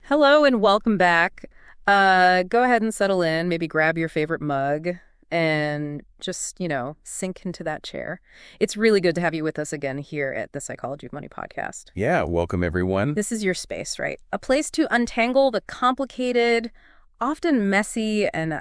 Hello and welcome back. Go ahead and settle in, maybe grab your favorite mug and just, sink into that chair. It's really good to have you with us again here at the Psychology of Money podcast. Yeah, welcome everyone. This is your space, right? A place to untangle the complicated, often messy, and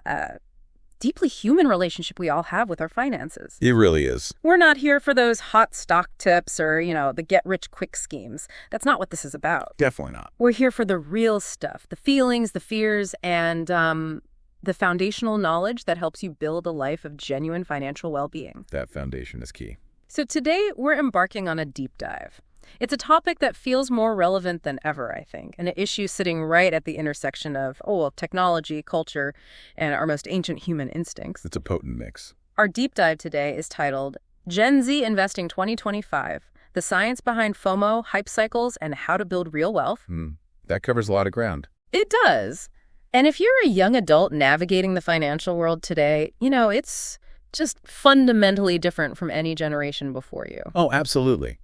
deeply human relationship we all have with our finances. It really is. We're not here for those hot stock tips or, the get-rich-quick schemes. That's not what this is about. Definitely not. We're here for the real stuff, the feelings, the fears, and the foundational knowledge that helps you build a life of genuine financial well-being. That foundation is key. So today, we're embarking on a deep dive. It's a topic that feels more relevant than ever, I think, and an issue sitting right at the intersection of, technology, culture, and our most ancient human instincts. It's a potent mix. Our deep dive today is titled Gen Z Investing 2025, The Science Behind FOMO, Hype Cycles, and How to Build Real Wealth. That covers a lot of ground. It does. And if you're a young adult navigating the financial world today, it's just fundamentally different from any generation before you. Oh, absolutely.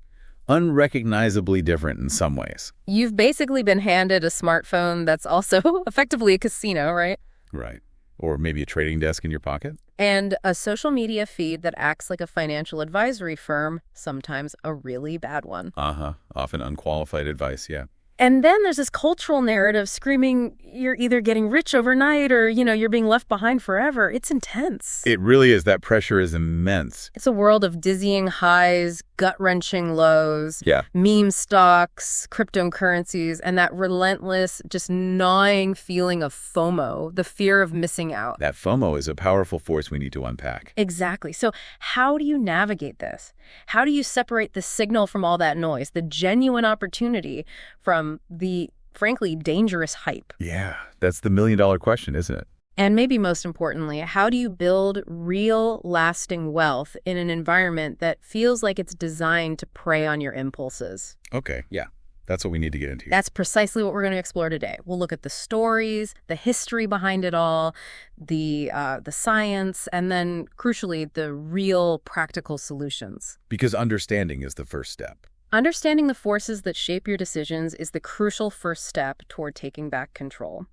Unrecognizably different in some ways. You've basically been handed a smartphone that's also effectively a casino, right? Right. Or maybe a trading desk in your pocket. And a social media feed that acts like a financial advisory firm, sometimes a really bad one. Often unqualified advice, yeah. And then there's this cultural narrative screaming you're either getting rich overnight or, you're being left behind forever. It's intense. It really is. That pressure is immense. It's a world of dizzying highs, gut-wrenching lows, Yeah. meme stocks, cryptocurrencies, and that relentless, just gnawing feeling of FOMO, the fear of missing out. That FOMO is a powerful force we need to unpack. Exactly. So how do you navigate this? How do you separate the signal from all that noise, the genuine opportunity from the, frankly, dangerous hype? Yeah, that's the million-dollar question, isn't it? And maybe most importantly, how do you build real, lasting wealth in an environment that feels like it's designed to prey on your impulses? Okay, yeah. That's what we need to get into. That's precisely what we're going to explore today. We'll look at the stories, the history behind it all, the science, and then, crucially, the real practical solutions. Because understanding is the first step. Understanding the forces that shape your decisions is the crucial first step toward taking back control.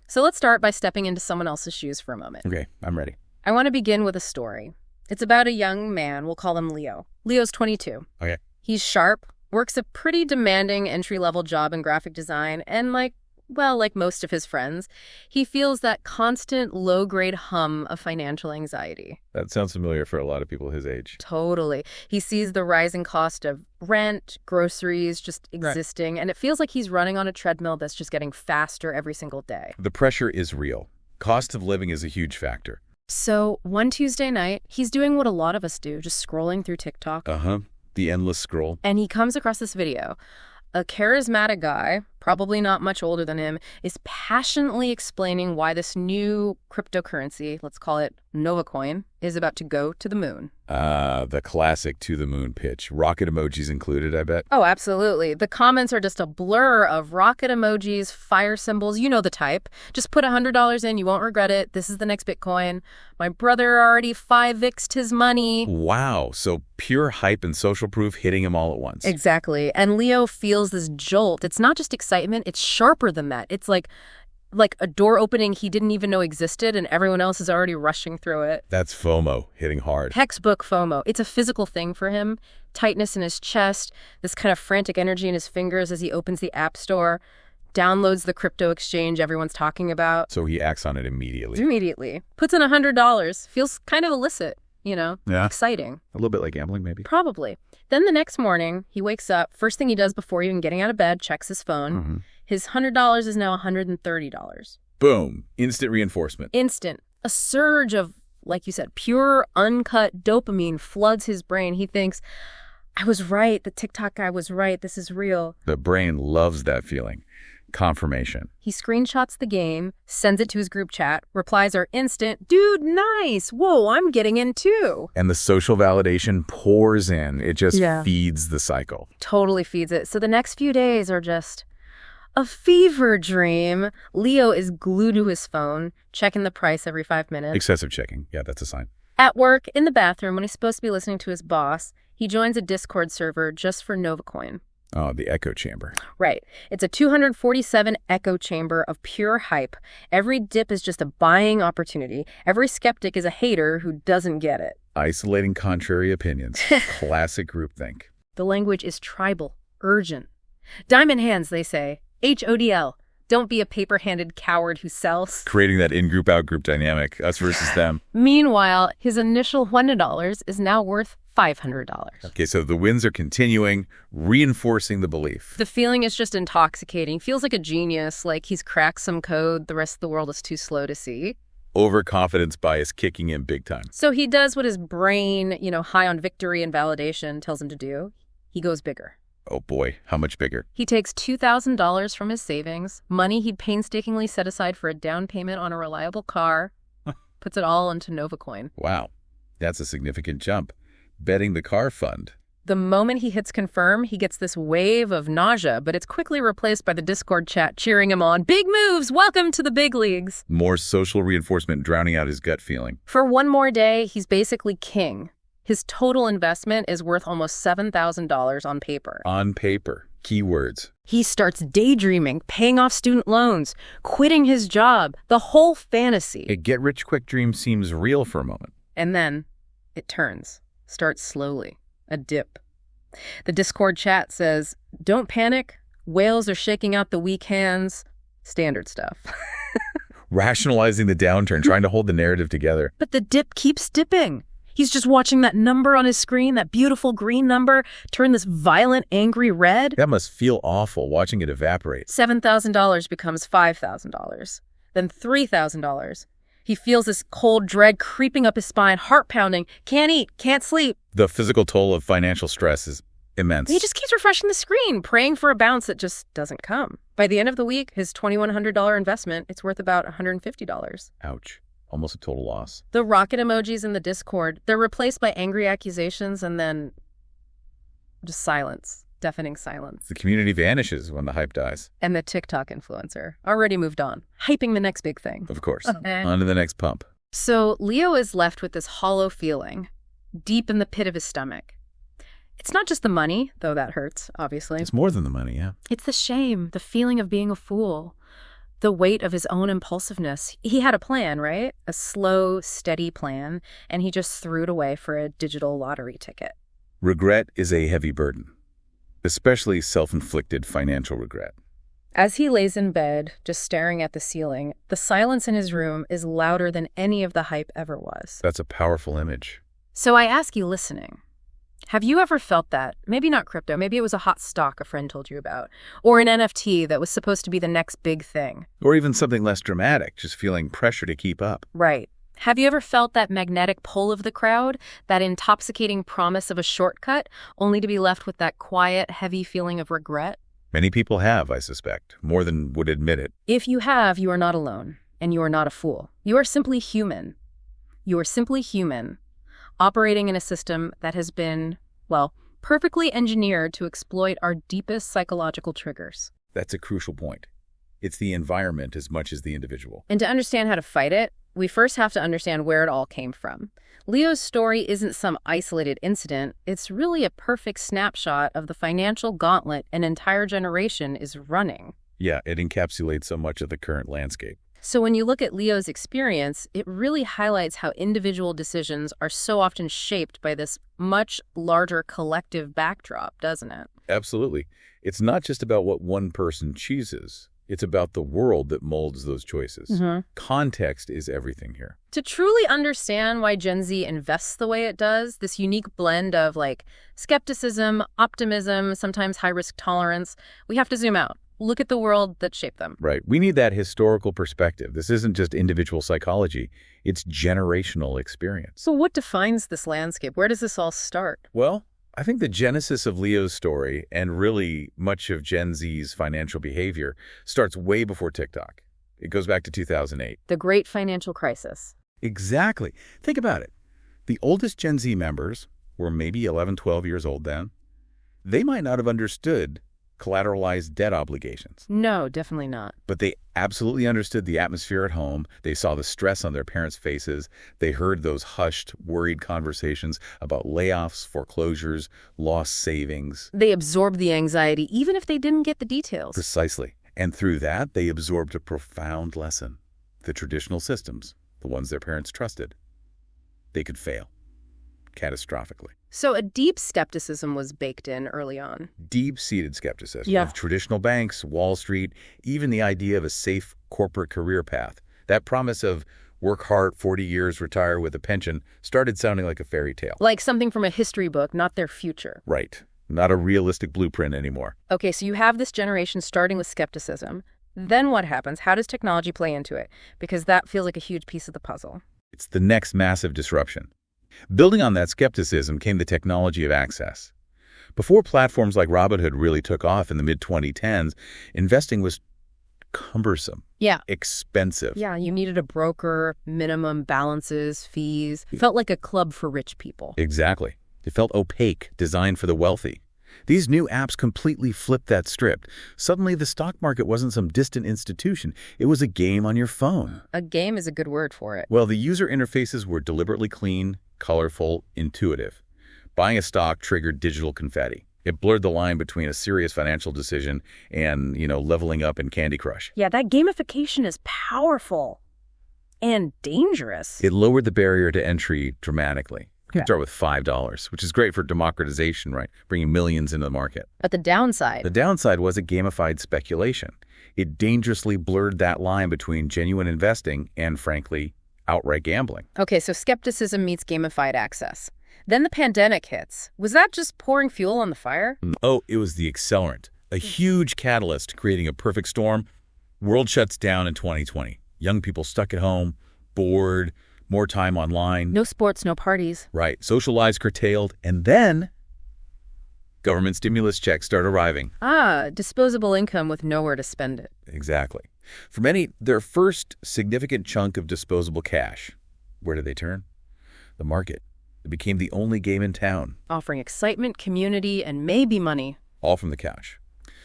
So let's start by stepping into someone else's shoes for a moment. Okay, I'm ready. I want to begin with a story. It's about a young man. We'll call him Leo. Leo's 22. Okay. He's sharp, works a pretty demanding entry-level job in graphic design, and like most of his friends, he feels that constant low-grade hum of financial anxiety. That sounds familiar for a lot of people his age. Totally. He sees the rising cost of rent, groceries, just existing, Right. And it feels like he's running on a treadmill that's just getting faster every single day. The pressure is real. Cost of living is a huge factor. So one Tuesday night, he's doing what a lot of us do, just scrolling through TikTok. The endless scroll. And he comes across this video. A charismatic guy, probably not much older than him, is passionately explaining why this new cryptocurrency, let's call it Novacoin, is about to go to the moon. The classic to the moon pitch. Rocket emojis included, I bet. Oh, absolutely. The comments are just a blur of rocket emojis, fire symbols, you know the type. Just put $100 in, you won't regret it. This is the next Bitcoin. My brother already 5x'd his money. Wow. So pure hype and social proof hitting him all at once. Exactly. And Leo feels this jolt. It's not just excitement, it's sharper than that. It's like a door opening he didn't even know existed and everyone else is already rushing through it. That's FOMO hitting hard. Textbook FOMO. It's a physical thing for him. Tightness in his chest, this kind of frantic energy in his fingers as he opens the app store, downloads the crypto exchange everyone's talking about. So he acts on it immediately. Immediately. Puts in $100. Feels kind of illicit, Yeah. Exciting. A little bit like gambling, maybe. Probably. Then the next morning, he wakes up. First thing he does before even getting out of bed, checks his phone. His $100 is now $130. Boom. Instant reinforcement. Instant. A surge of, like you said, pure, uncut dopamine floods his brain. He thinks, I was right. The TikTok guy was right. This is real. The brain loves that feeling. Confirmation. He screenshots the game, sends it to his group chat. Replies are instant. Dude, nice. Whoa, I'm getting in too. And the social validation pours in. It just Yeah. feeds the cycle. Totally feeds it. So the next few days are just a fever dream. Leo is glued to his phone, checking the price every 5 minutes. Excessive checking. Yeah, that's a sign. At work, in the bathroom, when he's supposed to be listening to his boss, he joins a Discord server just for Novacoin. Oh, the echo chamber. Right. It's a 247 echo chamber of pure hype. Every dip is just a buying opportunity. Every skeptic is a hater who doesn't get it. Isolating contrary opinions. Classic groupthink. The language is tribal, urgent. Diamond hands, they say. HODL. Don't be a paper-handed coward who sells. Creating that in-group, out-group dynamic, us versus them. Meanwhile, his initial $100 is now worth $500. Okay, so the wins are continuing, reinforcing the belief. The feeling is just intoxicating. Feels like a genius, like he's cracked some code the rest of the world is too slow to see. Overconfidence bias kicking in big time. So he does what his brain, high on victory and validation, tells him to do. He goes bigger. Oh boy, how much bigger? He takes $2,000 from his savings, money he'd painstakingly set aside for a down payment on a reliable car, puts it all into NovaCoin. Wow, that's a significant jump. Betting the car fund. The moment he hits confirm, he gets this wave of nausea, but it's quickly replaced by the Discord chat cheering him on. Big moves! Welcome to the big leagues! More social reinforcement drowning out his gut feeling. For one more day, he's basically king. His total investment is worth almost $7,000 on paper. On paper. Keywords. He starts daydreaming, paying off student loans, quitting his job, the whole fantasy. A get-rich-quick dream seems real for a moment. And then it turns. Starts slowly. A dip. The Discord chat says, "Don't panic. Whales are shaking out the weak hands." Standard stuff. Rationalizing the downturn, trying to hold the narrative together. But the dip keeps dipping. He's just watching that number on his screen, that beautiful green number, turn this violent, angry red. That must feel awful, watching it evaporate. $7,000 becomes $5,000. Then $3,000. He feels this cold dread creeping up his spine, heart pounding, can't eat, can't sleep. The physical toll of financial stress is immense. He just keeps refreshing the screen, praying for a bounce that just doesn't come. By the end of the week, his $2,100 investment, it's worth about $150. Ouch. Almost a total loss. The rocket emojis in the Discord, they're replaced by angry accusations and then just silence, deafening silence. The community vanishes when the hype dies. And the TikTok influencer already moved on, hyping the next big thing. Of course. On to the next pump. So Leo is left with this hollow feeling deep in the pit of his stomach. It's not just the money, though that hurts, obviously. It's more than the money, yeah. It's the shame, the feeling of being a fool. The weight of his own impulsiveness. He had a plan, right? A slow, steady plan, and he just threw it away for a digital lottery ticket. Regret is a heavy burden, especially self-inflicted financial regret. As he lays in bed, just staring at the ceiling, the silence in his room is louder than any of the hype ever was. That's a powerful image. So I ask you listening, have you ever felt that? Maybe not crypto, maybe it was a hot stock a friend told you about, or an NFT that was supposed to be the next big thing. Or even something less dramatic, just feeling pressure to keep up. Right. Have you ever felt that magnetic pull of the crowd, that intoxicating promise of a shortcut, only to be left with that quiet, heavy feeling of regret? Many people have, I suspect, more than would admit it. If you have, you are not alone, and you are not a fool. You are simply human. You are simply human, operating in a system that has been, well, perfectly engineered to exploit our deepest psychological triggers. That's a crucial point. It's the environment as much as the individual. And to understand how to fight it, we first have to understand where it all came from. Leo's story isn't some isolated incident. It's really a perfect snapshot of the financial gauntlet an entire generation is running. Yeah, it encapsulates so much of the current landscape. So when you look at Leo's experience, it really highlights how individual decisions are so often shaped by this much larger collective backdrop, doesn't it? Absolutely. It's not just about what one person chooses. It's about the world that molds those choices. Context is everything here. To truly understand why Gen Z invests the way it does, this unique blend of skepticism, optimism, sometimes high-risk tolerance, we have to zoom out. Look at the world that shaped them. Right. We need that historical perspective. This isn't just individual psychology. It's generational experience. So what defines this landscape? Where does this all start? Well, I think the genesis of Leo's story, and really much of Gen Z's financial behavior, starts way before TikTok. It goes back to 2008. The great financial crisis. Exactly. Think about it. The oldest Gen Z members were maybe 11, 12 years old then. They might not have understood collateralized debt obligations. No, definitely not. But they absolutely understood the atmosphere at home. They saw the stress on their parents' faces. They heard those hushed, worried conversations about layoffs, foreclosures, lost savings. They absorbed the anxiety, even if they didn't get the details. Precisely. And through that, they absorbed a profound lesson. The traditional systems, the ones their parents trusted, they could fail catastrophically. So a deep skepticism was baked in early on. Deep-seated skepticism Yeah. of traditional banks, Wall Street, even the idea of a safe corporate career path. That promise of work hard, 40 years, retire with a pension started sounding like a fairy tale. Like something from a history book, not their future. Right. Not a realistic blueprint anymore. Okay, so you have this generation starting with skepticism. Then what happens? How does technology play into it? Because that feels like a huge piece of the puzzle. It's the next massive disruption. Building on that skepticism came the technology of access. Before platforms like Robinhood really took off in the mid-2010s, investing was cumbersome. Yeah. Expensive. Yeah, you needed a broker, minimum balances, fees. It felt like a club for rich people. Exactly. It felt opaque, designed for the wealthy. These new apps completely flipped that script. Suddenly, the stock market wasn't some distant institution. It was a game on your phone. A game is a good word for it. Well, the user interfaces were deliberately clean, colorful, intuitive. Buying a stock triggered digital confetti. It blurred the line between a serious financial decision and, leveling up in Candy Crush. Yeah, that gamification is powerful and dangerous. It lowered the barrier to entry dramatically. You Yeah. start with $5, which is great for democratization, right? Bringing millions into the market. But the downside, The downside was it gamified speculation. It dangerously blurred that line between genuine investing and, frankly, outright gambling. okay, so skepticism meets gamified access. Then the pandemic hits. Was that just pouring fuel on the fire? Oh, it was the accelerant, a huge catalyst creating a perfect storm. World shuts down in 2020. Young people stuck at home, bored, more time online. No sports, no parties. Right. Social lives curtailed. And then government stimulus checks start arriving. Disposable income with nowhere to spend it. Exactly. For many, their first significant chunk of disposable cash. Where did they turn? The market. It became the only game in town, Offering excitement, community, and maybe money. all from the couch.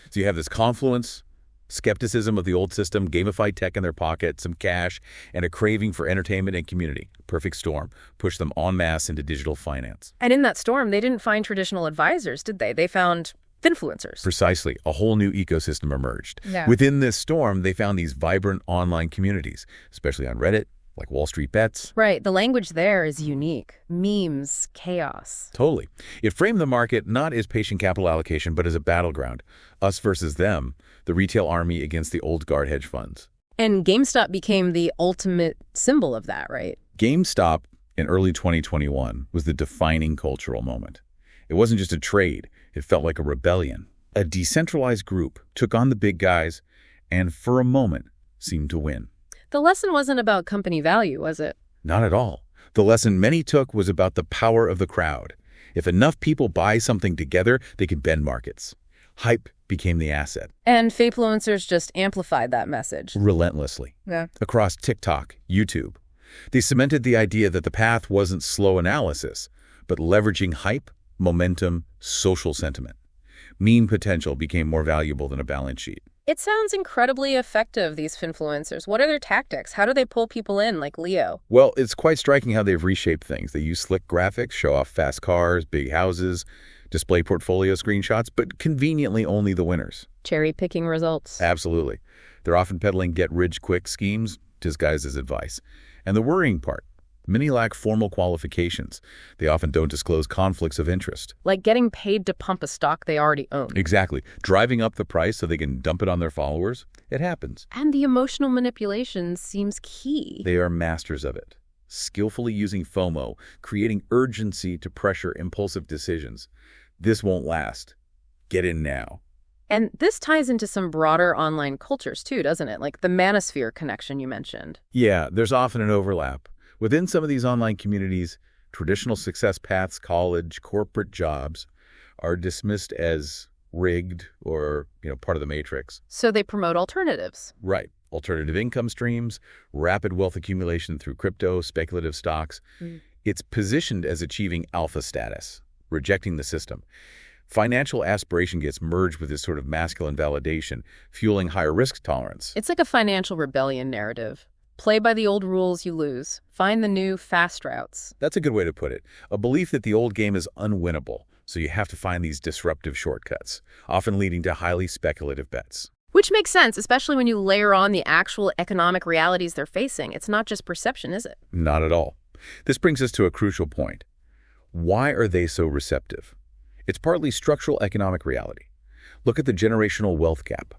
So you have this confluence, skepticism of the old system, gamified tech in their pocket, some cash, and a craving for entertainment and community. Perfect storm. Pushed them en masse into digital finance. And in that storm, they didn't find traditional advisors, did they? They found influencers. Precisely. A whole new ecosystem emerged. Yeah. Within this storm, they found these vibrant online communities, especially on Reddit, like Wall Street Bets. Right, the language there is unique. Memes, chaos. Totally. It framed the market not as patient capital allocation, but as a battleground. Us versus them, the retail army against the old guard hedge funds. And GameStop became the ultimate symbol of that, right? GameStop in early 2021 was the defining cultural moment. It wasn't just a trade. It felt like a rebellion. A decentralized group took on the big guys and, for a moment, seemed to win. The lesson wasn't about company value, was it? Not at all. The lesson many took was about the power of the crowd. If enough people buy something together, they can bend markets. Hype became the asset. And Fapefluencers just amplified that message. Relentlessly. Yeah. Across TikTok, YouTube. They cemented the idea that the path wasn't slow analysis, but leveraging hype, momentum, social sentiment. Meme potential became more valuable than a balance sheet. It sounds incredibly effective, these finfluencers. What are their tactics? How do they pull people in, like Leo? Well, it's quite striking how they've reshaped things. They use slick graphics, show off fast cars, big houses, display portfolio screenshots, but conveniently only the winners. Cherry-picking results. Absolutely. They're often peddling get-rich-quick schemes disguised as advice. And the worrying part, many lack formal qualifications. They often don't disclose conflicts of interest. Like getting paid to pump a stock they already own. Exactly. Driving up the price so they can dump it on their followers. It happens. And the emotional manipulation seems key. They are masters of it. Skillfully using FOMO, creating urgency to pressure impulsive decisions. This won't last. Get in now. And this ties into some broader online cultures too, doesn't it? Like the manosphere connection you mentioned. Yeah, there's often an overlap. Within some of these online communities, traditional success paths, college, corporate jobs, are dismissed as rigged or, part of the matrix. So they promote alternatives. Right. Alternative income streams, rapid wealth accumulation through crypto, speculative stocks. It's positioned as achieving alpha status, rejecting the system. Financial aspiration gets merged with this sort of masculine validation, fueling higher risk tolerance. It's like a financial rebellion narrative. Play by the old rules, you lose. Find the new, fast routes. That's a good way to put it. A belief that the old game is unwinnable, so you have to find these disruptive shortcuts, often leading to highly speculative bets. Which makes sense, especially when you layer on the actual economic realities they're facing. It's not just perception, is it? Not at all. This brings us to a crucial point. Why are they so receptive? It's partly structural economic reality. Look at the generational wealth gap.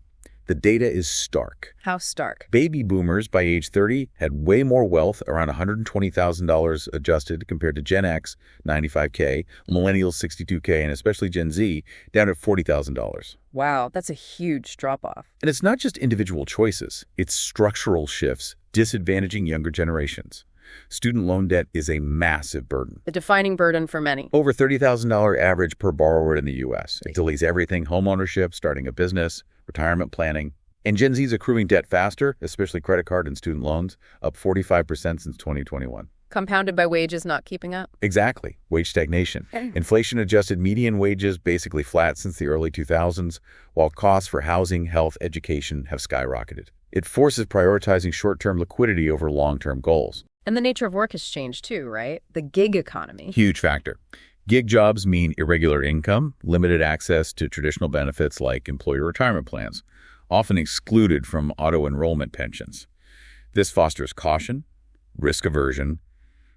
The data is stark. How stark? Baby boomers by age 30 had way more wealth, around $120,000 adjusted compared to Gen X, $95K, millennials, $62K, and especially Gen Z, down at $40,000. Wow, that's a huge drop-off. And it's not just individual choices. It's structural shifts, disadvantaging younger generations. Student loan debt is a massive burden. The defining burden for many. Over $30,000 average per borrower in the U.S. It delays everything: homeownership, starting a business, retirement planning. And Gen Z is accruing debt faster, especially credit card and student loans, up 45% since 2021. Compounded by wages not keeping up? Exactly. Wage stagnation. Inflation-adjusted median wages basically flat since the early 2000s, while costs for housing, health, education have skyrocketed. It forces prioritizing short-term liquidity over long-term goals. And the nature of work has changed too, right? The gig economy. Huge factor. Gig jobs mean irregular income, limited access to traditional benefits like employee retirement plans, often excluded from auto-enrollment pensions. This fosters caution, risk aversion,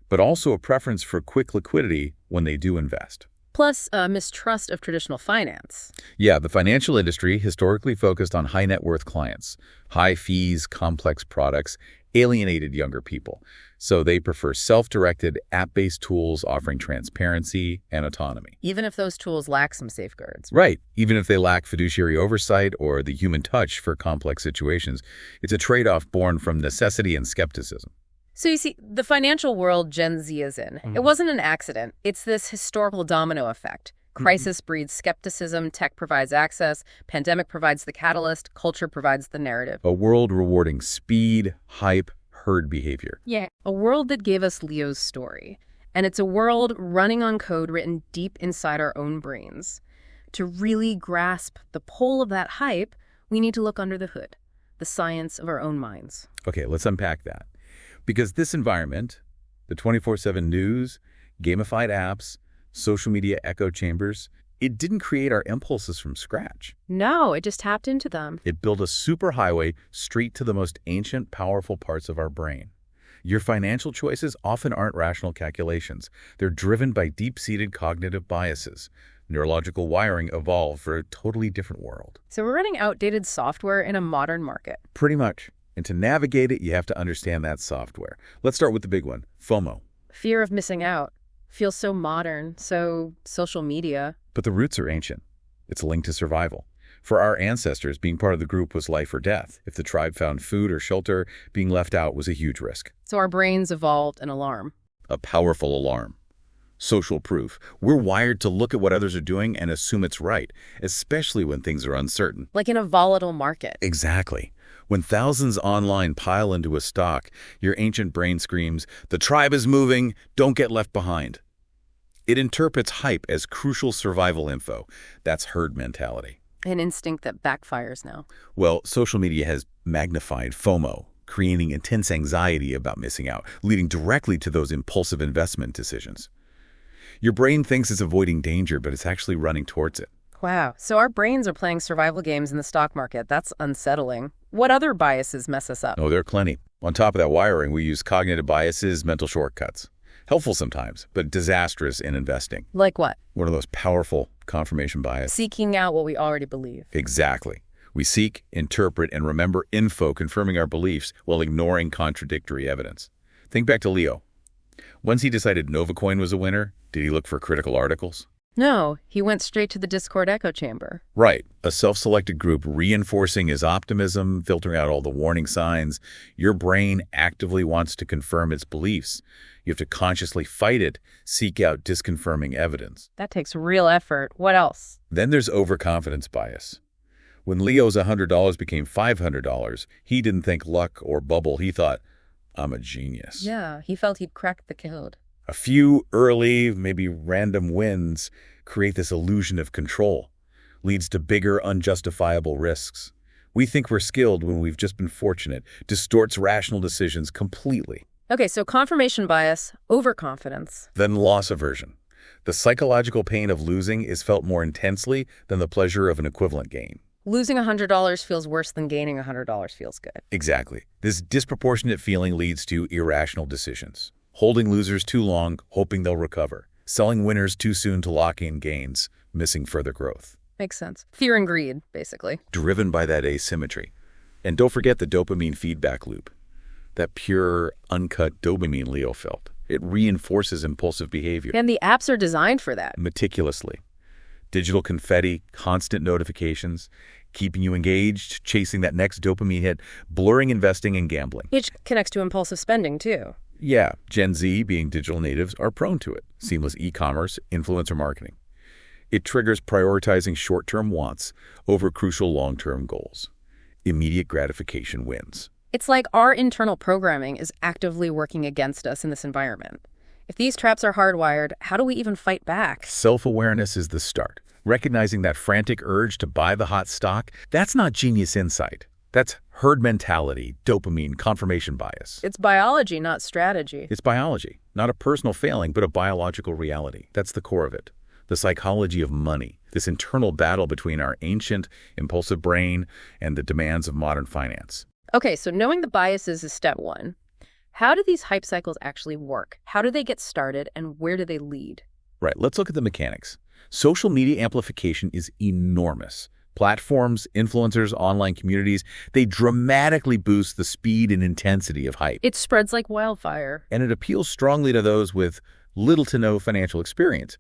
but also a preference for quick liquidity when they do invest. Plus, a mistrust of traditional finance. Yeah, the financial industry historically focused on high net worth clients. High fees, complex products alienated younger people. So they prefer self-directed, app-based tools offering transparency and autonomy. Even if those tools lack some safeguards. Right. Even if they lack fiduciary oversight or the human touch for complex situations, it's a trade-off born from necessity and skepticism. So you see, the financial world Gen Z is in, it wasn't an accident. It's this historical domino effect. Crisis breeds skepticism, tech provides access, pandemic provides the catalyst, culture provides the narrative. A world rewarding speed, hype, herd behavior. Yeah. A world that gave us Leo's story. And it's a world running on code written deep inside our own brains. To really grasp the pull of that hype, we need to look under the hood, the science of our own minds. Okay, let's unpack that. Because this environment, the 24/7 news, gamified apps, social media echo chambers, it didn't create our impulses from scratch. No, it just tapped into them. It built a superhighway straight to the most ancient, powerful parts of our brain. Your financial choices often aren't rational calculations. They're driven by deep-seated cognitive biases. Neurological wiring evolved for a totally different world. So we're running outdated software in a modern market. Pretty much. And to navigate it, you have to understand that software. Let's start with the big one, FOMO. Fear of missing out. Feels so modern, so social media. But the roots are ancient. It's linked to survival. For our ancestors, being part of the group was life or death. If the tribe found food or shelter, being left out was a huge risk. So our brains evolved an alarm. A powerful alarm. Social proof. We're wired to look at what others are doing and assume it's right, especially when things are uncertain. Like in a volatile market. Exactly. When thousands online pile into a stock, your ancient brain screams, "The tribe is moving, don't get left behind." It interprets hype as crucial survival info. That's herd mentality. An instinct that backfires now. Well, social media has magnified FOMO, creating intense anxiety about missing out, leading directly to those impulsive investment decisions. Your brain thinks it's avoiding danger, but it's actually running towards it. Wow. So our brains are playing survival games in the stock market. That's unsettling. What other biases mess us up? Oh, there are plenty. On top of that wiring, we use cognitive biases, mental shortcuts. Helpful sometimes, but disastrous in investing. Like what? One of those powerful confirmation bias. Seeking out what we already believe. Exactly. We seek, interpret, and remember info confirming our beliefs while ignoring contradictory evidence. Think back to Leo. Once he decided Novacoin was a winner, did he look for critical articles? No, he went straight to the Discord echo chamber. Right. A self-selected group reinforcing his optimism, filtering out all the warning signs. Your brain actively wants to confirm its beliefs. You have to consciously fight it, seek out disconfirming evidence. That takes real effort. What else? Then there's overconfidence bias. When Leo's $100 became $500, he didn't think luck or bubble. He thought, I'm a genius. Yeah, he felt he'd cracked the code. A few early, maybe random wins create this illusion of control, leads to bigger, unjustifiable risks. We think we're skilled when we've just been fortunate, distorts rational decisions completely. Okay, so confirmation bias, overconfidence. Then loss aversion. The psychological pain of losing is felt more intensely than the pleasure of an equivalent gain. Losing $100 feels worse than gaining $100 feels good. Exactly. This disproportionate feeling leads to irrational decisions. Holding losers too long, hoping they'll recover. Selling winners too soon to lock in gains, missing further growth. Makes sense. Fear and greed, basically. Driven by that asymmetry. And don't forget the dopamine feedback loop. That pure, uncut dopamine Leo felt. It reinforces impulsive behavior. And the apps are designed for that. Meticulously. Digital confetti, constant notifications, keeping you engaged, chasing that next dopamine hit, blurring investing and gambling. Which connects to impulsive spending, too. Yeah, Gen Z, being digital natives, are prone to it. Seamless e-commerce, influencer marketing. It triggers prioritizing short-term wants over crucial long-term goals. Immediate gratification wins. It's like our internal programming is actively working against us in this environment. If these traps are hardwired, how do we even fight back? Self-awareness is the start. Recognizing that frantic urge to buy the hot stock, that's not genius insight. That's herd mentality, dopamine, confirmation bias. It's biology, not strategy. It's biology, not a personal failing, but a biological reality. That's the core of it. The psychology of money, this internal battle between our ancient, impulsive brain and the demands of modern finance. Okay, so knowing the biases is step one. How do these hype cycles actually work? How do they get started, and where do they lead? Right, let's look at the mechanics. Social media amplification is enormous. Platforms, influencers, online communities, they dramatically boost the speed and intensity of hype. It spreads like wildfire. And it appeals strongly to those with little to no financial experience.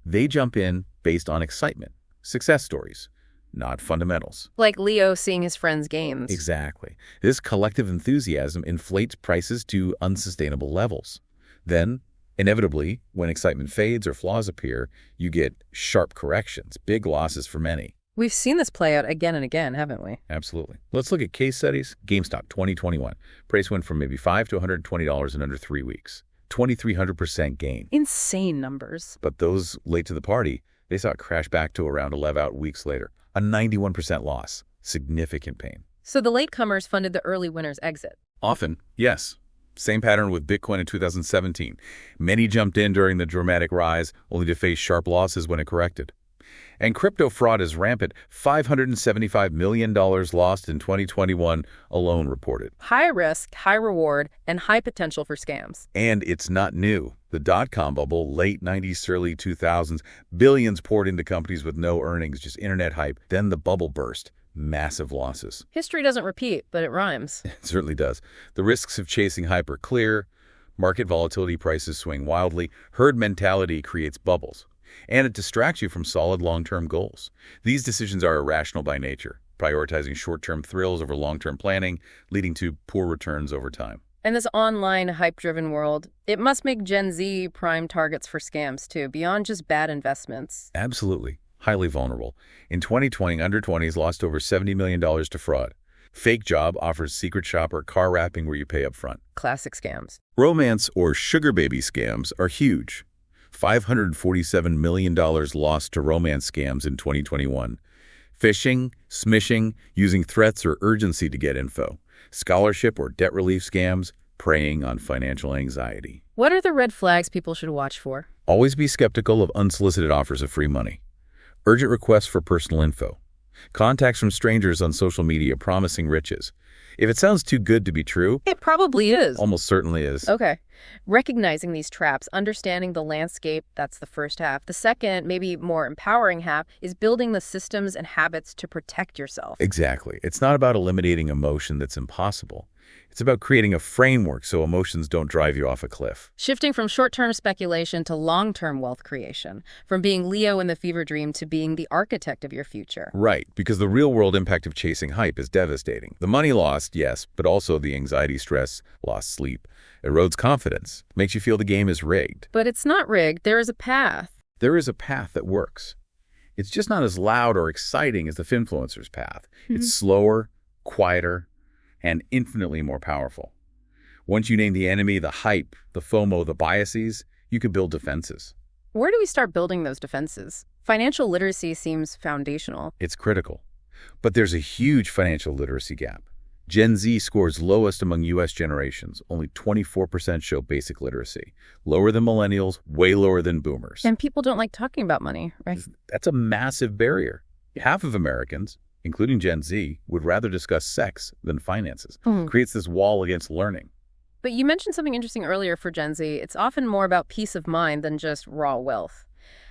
They jump in based on excitement, success stories, not fundamentals. Like Leo seeing his friends' gains. Exactly. This collective enthusiasm inflates prices to unsustainable levels. Then, inevitably, when excitement fades or flaws appear, you get sharp corrections, big losses for many. We've seen this play out again and again, haven't we? Absolutely. Let's look at case studies. GameStop 2021. Price went from maybe $5 to $120 in under 3 weeks. 2,300% gain. Insane numbers. But those late to the party, they saw it crash back to around 11 weeks later. A 91% loss. Significant pain. So the latecomers funded the early winners' exit. Often, yes. Same pattern with Bitcoin in 2017. Many jumped in during the dramatic rise, only to face sharp losses when it corrected. And crypto fraud is rampant. $575 million lost in 2021 alone reported. High risk, high reward, and high potential for scams. And it's not new. The dot-com bubble, late 90s, early 2000s, billions poured into companies with no earnings, just internet hype. Then the bubble burst. Massive losses. History doesn't repeat, but it rhymes. It certainly does. The risks of chasing hype are clear. Market volatility, prices swing wildly. Herd mentality creates bubbles. And it distracts you from solid long-term goals. These decisions are irrational by nature, prioritizing short-term thrills over long-term planning, leading to poor returns over time. And this online hype-driven world, it must make Gen Z prime targets for scams too, beyond just bad investments. Absolutely. Highly vulnerable. In 2020, under-20s lost over $70 million to fraud. Fake job offers secret shopper car wrapping where you pay up front. Classic scams. Romance or sugar baby scams are huge. $547 million lost to romance scams in 2021. Phishing, smishing, using threats or urgency to get info. Scholarship or debt relief scams, preying on financial anxiety. What are the red flags people should watch for? Always be skeptical of unsolicited offers of free money. Urgent requests for personal info. Contacts from strangers on social media promising riches. If it sounds too good to be true, It probably is. almost certainly is. Okay. Recognizing these traps, understanding the landscape, that's the first half. The second, maybe more empowering half, is building the systems and habits to protect yourself. Exactly. It's not about eliminating emotion that's impossible. It's about creating a framework so emotions don't drive you off a cliff. Shifting from short-term speculation to long-term wealth creation. From being Leo in the fever dream to being the architect of your future. Right, because the real-world impact of chasing hype is devastating. The money lost, yes, but also the anxiety, stress, lost sleep, erodes confidence, makes you feel the game is rigged. But it's not rigged. There is a path. There is a path that works. It's just not as loud or exciting as the finfluencer's path. It's slower, quieter, and infinitely more powerful. Once you name the enemy, the hype, the FOMO, the biases, you can build defenses. Where do we start building those defenses? Financial literacy seems foundational. It's critical. But there's a huge financial literacy gap. Gen Z scores lowest among U.S. generations. Only 24% show basic literacy. Lower than millennials, way lower than boomers. And people don't like talking about money, right? That's a massive barrier. Half of Americans, including Gen Z, would rather discuss sex than finances. Creates this wall against learning. But you mentioned something interesting earlier for Gen Z. It's often more about peace of mind than just raw wealth.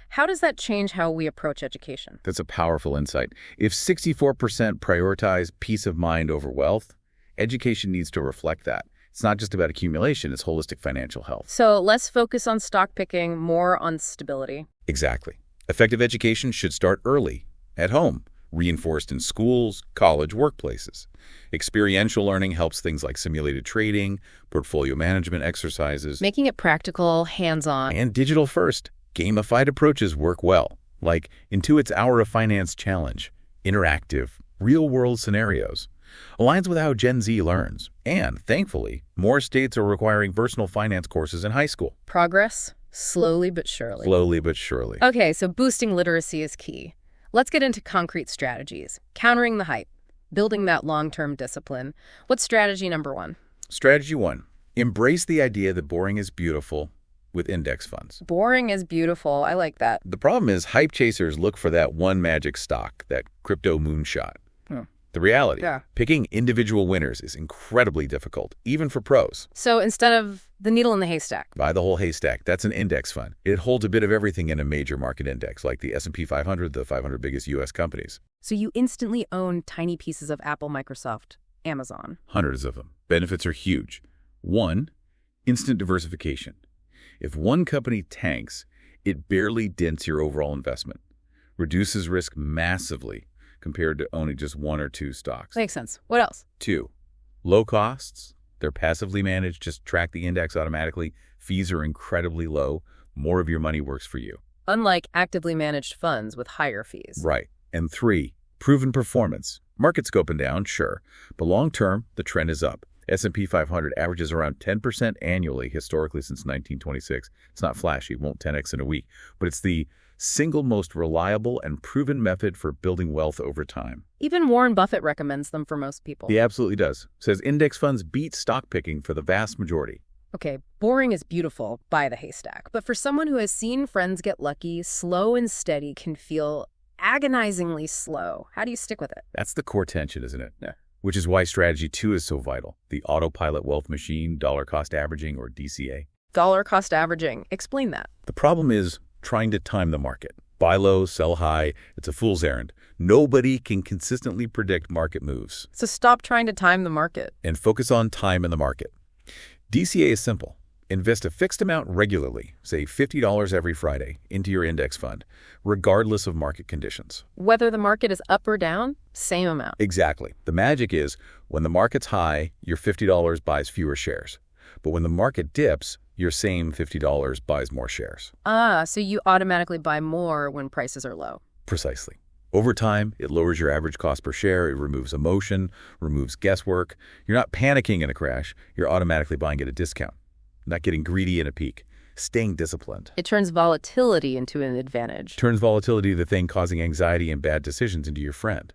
How does that change how we approach education? That's a powerful insight. If 64% prioritize peace of mind over wealth, education needs to reflect that. It's not just about accumulation, it's holistic financial health. So less focus on stock picking, more on stability. Exactly. Effective education should start early, at home, reinforced in schools, college, workplaces. Experiential learning helps things like simulated trading, portfolio management exercises. Making it practical, hands-on. And digital first. Gamified approaches work well, like Intuit's Hour of Finance Challenge, interactive, real-world scenarios. Aligns with how Gen Z learns. And, thankfully, more states are requiring personal finance courses in high school. Progress, slowly but surely. Slowly but surely. Okay, so boosting literacy is key. Let's get into concrete strategies. Countering the hype, building that long-term discipline. What's strategy number 1? Strategy 1. Embrace the idea that boring is beautiful with index funds. Boring is beautiful. I like that. The problem is hype chasers look for that one magic stock, that crypto moonshot. The reality, picking individual winners is incredibly difficult, even for pros. So instead of the needle in the haystack. Buy the whole haystack. That's an index fund. It holds a bit of everything in a major market index, like the S&P 500, the 500 biggest U.S. companies. So you instantly own tiny pieces of Apple, Microsoft, Amazon. Hundreds of them. Benefits are huge. 1, instant diversification. If one company tanks, it barely dents your overall investment. Reduces risk massively compared to owning just 1 or 2 stocks. Makes sense. What else? 2, low costs. They're passively managed. Just track the index automatically. Fees are incredibly low. More of your money works for you. Unlike actively managed funds with higher fees. Right. And 3, proven performance. Markets go up and down, sure. But long term, the trend is up. S&P 500 averages around 10% annually historically since 1926. It's not flashy, it won't 10x in a week, but it's the single most reliable and proven method for building wealth over time. Even Warren Buffett recommends them for most people. He absolutely does. Says index funds beat stock picking for the vast majority. Okay, boring is beautiful, buy the haystack. But for someone who has seen friends get lucky, slow and steady can feel agonizingly slow. How do you stick with it? That's the core tension, isn't it? Yeah. Which is why strategy 2 is so vital. The autopilot wealth machine, dollar cost averaging, or DCA. Dollar cost averaging. Explain that. The problem is trying to time the market. Buy low, sell high. It's a fool's errand. Nobody can consistently predict market moves. So stop trying to time the market. And focus on time in the market. DCA is simple. Invest a fixed amount regularly, say $50 every Friday, into your index fund, regardless of market conditions. Whether the market is up or down, same amount. Exactly. The magic is when the market's high, your $50 buys fewer shares. But when the market dips, your same $50 buys more shares. So you automatically buy more when prices are low. Precisely. Over time, it lowers your average cost per share. It removes emotion, removes guesswork. You're not panicking in a crash. You're automatically buying at a discount. Not getting greedy in a peak, staying disciplined. It turns volatility into an advantage. Turns volatility, the thing causing anxiety and bad decisions, into your friend.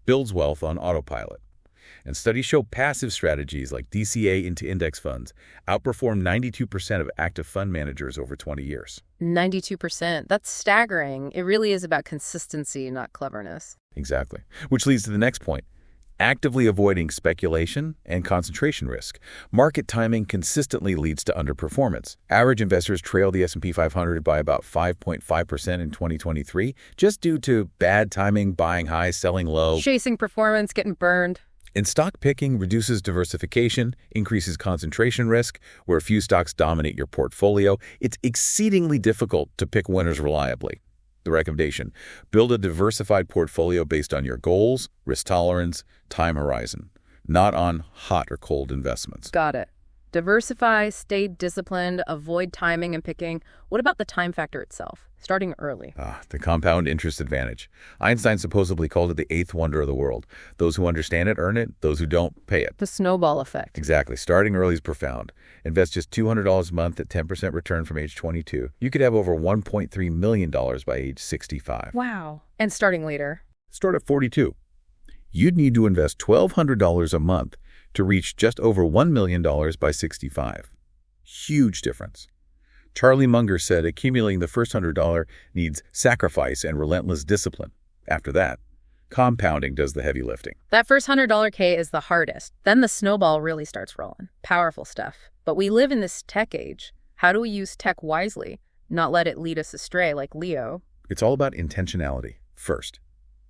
Builds wealth on autopilot. And studies show passive strategies like DCA into index funds outperform 92% of active fund managers over 20 years. 92%. That's staggering. It really is about consistency, not cleverness. Exactly. Which leads to the next point. Actively avoiding speculation and concentration risk. Market timing consistently leads to underperformance. Average investors trail the S&P 500 by about 5.5% in 2023 just due to bad timing, buying high, selling low. Chasing performance, getting burned. And stock picking reduces diversification, increases concentration risk, where a few stocks dominate your portfolio. It's exceedingly difficult to pick winners reliably. The recommendation, build a diversified portfolio based on your goals, risk tolerance, time horizon, not on hot or cold investments. Got it. Diversify, stay disciplined, avoid timing and picking. What about the time factor itself? Starting early. The compound interest advantage. Einstein supposedly called it the eighth wonder of the world. Those who understand it earn it, those who don't pay it. The snowball effect. Exactly. Starting early is profound. Invest just $200 a month at 10% return from age 22. You could have over $1.3 million by age 65. Wow. And starting later. Start at 42. You'd need to invest $1,200 a month to reach just over $1 million by 65. Huge difference. Charlie Munger said accumulating the first $100 needs sacrifice and relentless discipline. After that, compounding does the heavy lifting. That first $100 K is the hardest. Then the snowball really starts rolling. Powerful stuff. But we live in this tech age. How do we use tech wisely? Not let it lead us astray like Leo. It's all about intentionality. First,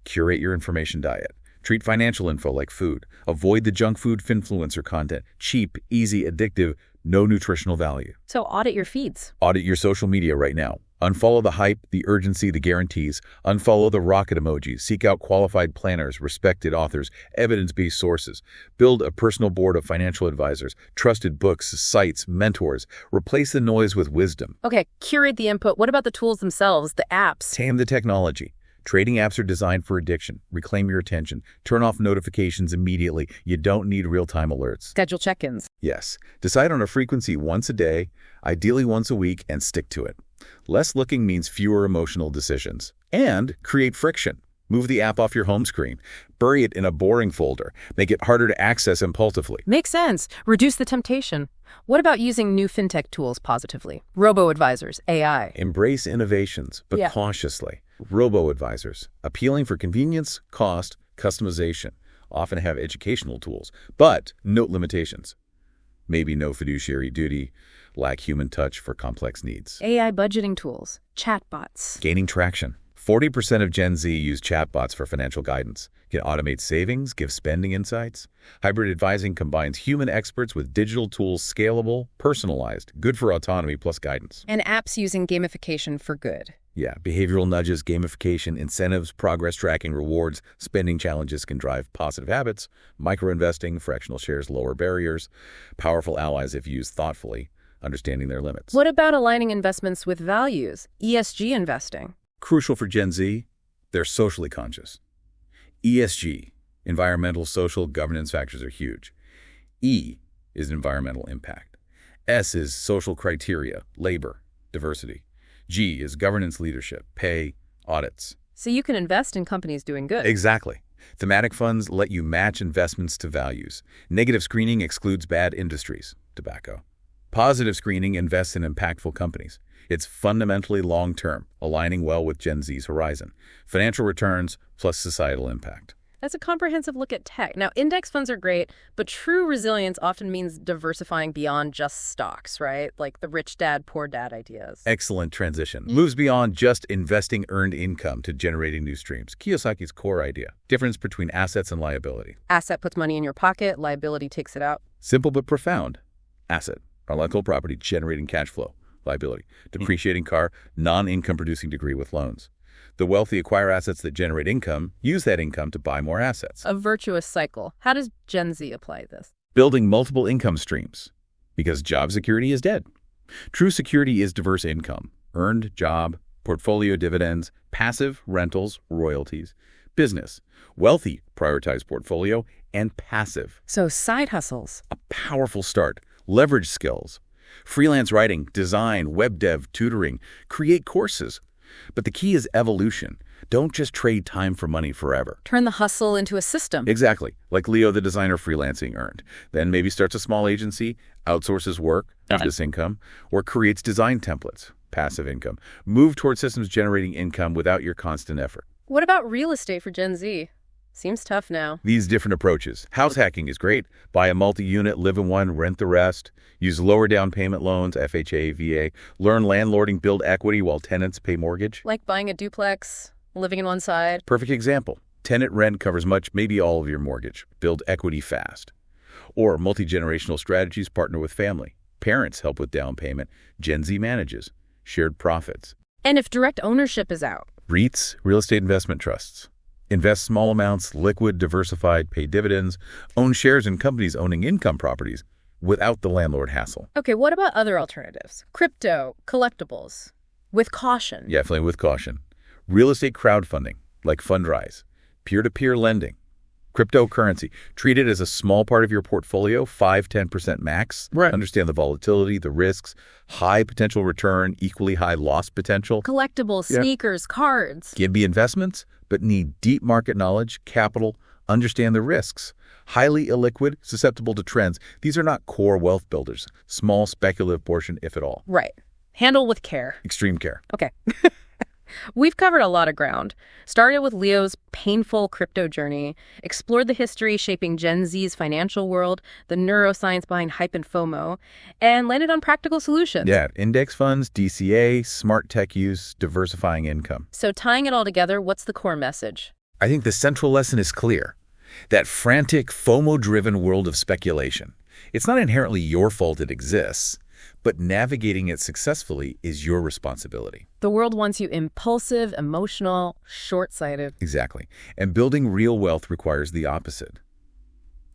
curate your information diet. Treat financial info like food. Avoid the junk food finfluencer content. Cheap, easy, addictive, no nutritional value. So audit your feeds. Audit your social media right now. Unfollow the hype, the urgency, the guarantees. Unfollow the rocket emojis. Seek out qualified planners, respected authors, evidence-based sources. Build a personal board of financial advisors, trusted books, sites, mentors. Replace the noise with wisdom. Okay, curate the input. What about the tools themselves, the apps? Tame the technology. Trading apps are designed for addiction. Reclaim your attention. Turn off notifications immediately. You don't need real-time alerts. Schedule check-ins. Yes. Decide on a frequency once a day, ideally once a week, and stick to it. Less looking means fewer emotional decisions. And create friction. Move the app off your home screen. Bury it in a boring folder. Make it harder to access impulsively. Makes sense. Reduce the temptation. What about using new fintech tools positively? Robo-advisors, AI. Embrace innovations, but cautiously. Robo-advisors, appealing for convenience, cost, customization, often have educational tools, but note limitations. Maybe no fiduciary duty, lack human touch for complex needs. AI budgeting tools, chatbots. Gaining traction. 40% of Gen Z use chatbots for financial guidance. Can automate savings, give spending insights. Hybrid advising combines human experts with digital tools, scalable, personalized, good for autonomy plus guidance. And apps using gamification for good. Yeah, behavioral nudges, gamification, incentives, progress tracking, rewards, spending challenges can drive positive habits. Micro-investing, fractional shares, lower barriers. Powerful allies if used thoughtfully, understanding their limits. What about aligning investments with values? ESG investing. Crucial for Gen Z, they're socially conscious. ESG, environmental, social, governance factors are huge. E is environmental impact. S is social criteria, labor, diversity. G is governance leadership, pay, audits. So you can invest in companies doing good. Exactly. Thematic funds let you match investments to values. Negative screening excludes bad industries, tobacco. Positive screening invests in impactful companies. It's fundamentally long-term, aligning well with Gen Z's horizon. Financial returns plus societal impact. That's a comprehensive look at tech. Now, index funds are great, but true resilience often means diversifying beyond just stocks, right? Like the rich dad, poor dad ideas. Excellent transition. Moves beyond just investing earned income to generating new streams. Kiyosaki's core idea. Difference between assets and liability. Asset puts money in your pocket, liability takes it out. Simple but profound. Asset, biological property generating cash flow. Liability, depreciating car, non-income producing degree with loans. The wealthy acquire assets that generate income, use that income to buy more assets. A virtuous cycle. How does Gen Z apply this? Building multiple income streams, because job security is dead. True security is diverse income, earned job, portfolio dividends, passive rentals, royalties. Business, wealthy prioritize portfolio, and passive. So side hustles. A powerful start, leverage skills. Freelance writing, design, web dev, tutoring, create courses. But the key is evolution. Don't just trade time for money forever. Turn the hustle into a system. Exactly. Like Leo, the designer freelancing earned. Then maybe starts a small agency, outsources work, this income, or creates design templates, passive income. Move toward systems generating income without your constant effort. What about real estate for Gen Z? Seems tough now. These different approaches. House hacking is great. Buy a multi-unit, live in one, rent the rest. Use lower down payment loans, FHA, VA. Learn landlording, build equity while tenants pay mortgage. Like buying a duplex, living in one side. Perfect example. Tenant rent covers much, maybe all of your mortgage. Build equity fast. Or multi-generational strategies, partner with family. Parents help with down payment. Gen Z manages. Shared profits. And if direct ownership is out? REITs, real estate investment trusts. Invest small amounts, liquid, diversified, pay dividends, own shares in companies owning income properties. without the landlord hassle. Okay, what about other alternatives? Crypto, collectibles, with caution. Definitely with caution. Real estate crowdfunding, like Fundrise, peer-to-peer lending, cryptocurrency. Treat it as a small part of your portfolio, 5–10% max. Right. Understand the volatility, the risks, high potential return, equally high loss potential. Collectibles, Yeah. sneakers, cards. Can be investments, but need deep market knowledge, capital, understand the risks. Highly illiquid, susceptible to trends. These are not core wealth builders. Small speculative portion, if at all. Right. Handle with care. Extreme care. Okay. We've covered a lot of ground. Started with Leo's painful crypto journey, explored the history shaping Gen Z's financial world, the neuroscience behind hype and FOMO, and landed on practical solutions. Yeah, index funds, DCA, smart tech use, diversifying income. So tying it all together, what's the core message? I think the central lesson is clear. That frantic, FOMO-driven world of speculation. It's not inherently your fault it exists, but navigating it successfully is your responsibility. The world wants you impulsive, emotional, short-sighted. Exactly. And building real wealth requires the opposite.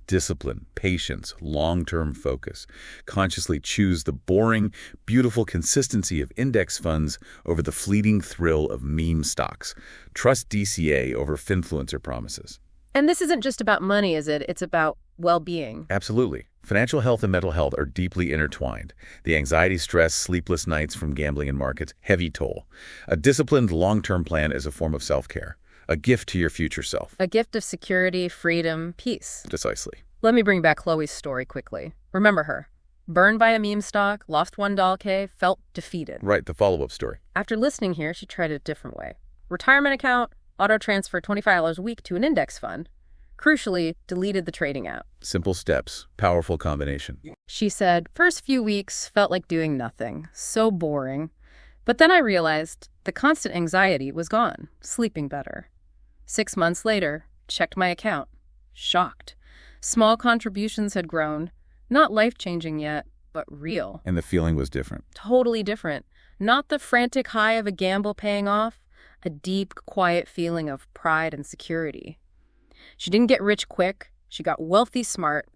Discipline, patience, long-term focus. Consciously choose the boring, beautiful consistency of index funds over the fleeting thrill of meme stocks. Trust DCA over finfluencer promises. And this isn't just about money, is it? It's about well-being. Absolutely. Financial health and mental health are deeply intertwined. The anxiety, stress, sleepless nights from gambling and markets, heavy toll. A disciplined long-term plan is a form of self-care, a gift to your future self. A gift of security, freedom, peace. Precisely. Let me bring back Chloe's story quickly. Remember her. Burned by a meme stock, lost $1K, felt defeated. Right, the follow-up story. After listening here, she tried it a different way. Retirement account, auto-transfer $25 a week to an index fund. Crucially, deleted the trading app. Simple steps, powerful combination. She said, first few weeks felt like doing nothing. So boring. But then I realized the constant anxiety was gone, sleeping better. 6 months later, checked my account. Shocked. Small contributions had grown. Not life-changing yet, but real. And the feeling was different. Totally different. Not the frantic high of a gamble paying off. A deep, quiet feeling of pride and security. She didn't get rich quick. She got wealthy smart,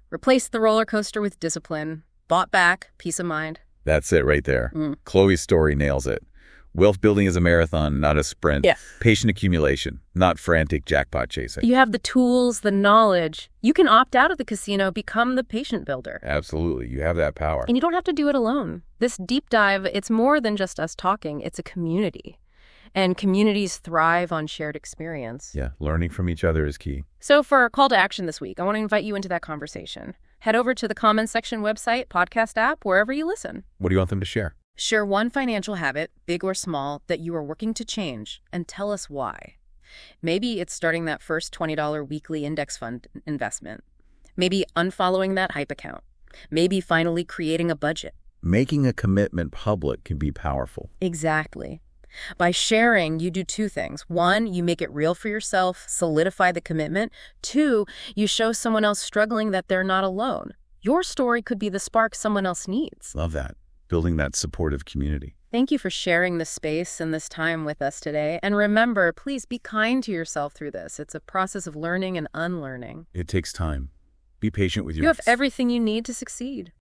replaced the roller coaster with discipline, bought back peace of mind. That's it right there. Chloe's story nails it. Wealth building is a marathon, not a sprint. Yeah. Patient accumulation, not frantic jackpot chasing. You have the tools, the knowledge. You can opt out of the casino, become the patient builder. Absolutely. You have that power. And you don't have to do it alone. This deep dive, it's more than just us talking. It's a community. And communities thrive on shared experience. Yeah, learning from each other is key. So for our call to action this week, I want to invite you into that conversation. Head over to the comments section website, podcast app, wherever you listen. What do you want them to share? Share one financial habit, big or small, that you are working to change, and tell us why. Maybe it's starting that first $20 weekly index fund investment. Maybe unfollowing that hype account. Maybe finally creating a budget. Making a commitment public can be powerful. Exactly. By sharing, you do two things. One, you make it real for yourself, solidify the commitment. Two, you show someone else struggling that they're not alone. Your story could be the spark someone else needs. Love that. Building that supportive community. Thank you for sharing this space and this time with us today. And remember, please be kind to yourself through this. It's a process of learning and unlearning. It takes time. Be patient with You have everything you need to succeed.